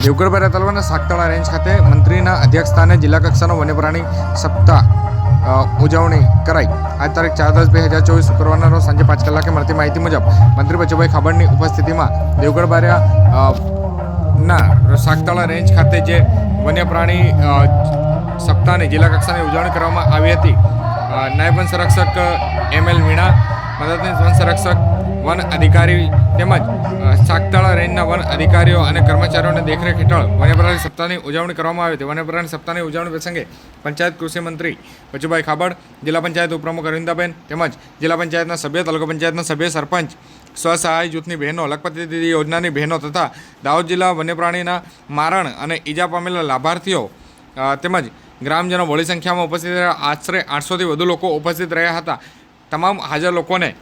દેવગઢ તાલુકાના સાગતળા રેન્જ ખાતે મંત્રીના અધ્યક્ષસ્થાને જિલ્લા કક્ષાનો વન્યપ્રાણી સપ્તાહ ઉજવણી કરાઈ। આજ તારીખ 4/10/2024 શુક્રવારના રોજ સાંજે 5 કલાકે મળતી માહિતી મુજબ મંત્રી બચુભાઈ ખાબડની ઉપસ્થિતિમાં દેવગઢ ના સાગતળા રેન્જ ખાતે જે વન્યપ્રાણી સપ્તાહની જિલ્લા કક્ષાની ઉજવણી કરવામાં આવી હતી। નાયબ વન સંરક્ષક ML મીણા, મદદનીશ વન સંરક્ષક, વન અધિકારી તેમજ સાગતળા રેન્જના વન અધિકારીઓ અને કર્મચારીઓની દેખરેખ હેઠળ વન્યપ્રાણી સપ્તાહની ઉજવણી કરવામાં આવી હતી। વન્યપ્રાણી સપ્તાહની ઉજવણી પ્રસંગે પંચાયત કૃષિ મંત્રી બચુભાઈ ખાબડ, જિલ્લા પંચાયત ઉપપ્રમુખ અરવિંદાબેન તેમજ જિલ્લા પંચાયતના સભ્ય, તાલુકા પંચાયતના સભ્ય, સરપંચ, સ્વસહાય જૂથની બહેનો, લખપતિ દીદી યોજનાની બહેનો તથા દાહોદ જિલ્લા વન્યપ્રાણીના મારણ અને ઈજા પામેલા લાભાર્થીઓ તેમજ ગ્રામજનો બહોળી સંખ્યામાં ઉપસ્થિત રહ્યા। આશરે 800થી વધુ લોકો ઉપસ્થિત રહ્યા હતા। તમામ હાજર લોકોને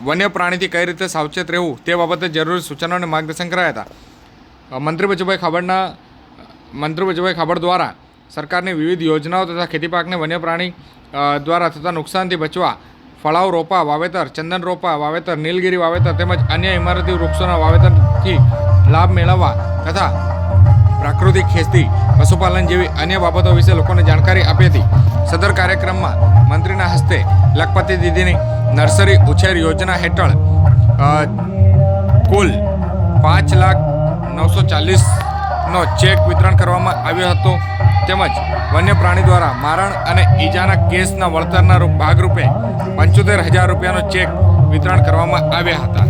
વન્ય પ્રાણીથી કઈ રીતે સાવચેત રહેવું તે બાબતે જરૂરી સૂચનો અને માર્ગદર્શન કરાયા હતા। મંત્રી બચુભાઈ ખાબડ દ્વારા સરકારની વિવિધ યોજનાઓ તથા ખેતી પાકને વન્ય પ્રાણી દ્વારા થતા નુકસાનથી બચવા ફળાઉ રોપા વાવેતર, ચંદન રોપા વાવેતર, નીલગિરી વાવેતર તેમજ અન્ય ઇમારતી વૃક્ષોના વાવેતરથી લાભ મેળવવા તથા પ્રાકૃતિક ખેતી, પશુપાલન જેવી અન્ય બાબતો વિશે લોકોને જાણકારી આપી હતી। સદર કાર્યક્રમમાં મંત્રીના હસ્તે લખપતિ દીદીની નર્સરી ઉછેર યોજના હેઠળ કુલ 5,940,000નો ચેક વિતરણ કરવામાં આવ્યો હતો તેમજ વન્ય પ્રાણી દ્વારા મારણ અને ઈજાના કેસના વળતરના ભાગરૂપે 75,000 રૂપિયાનો ચેક વિતરણ કરવામાં આવ્યા હતા।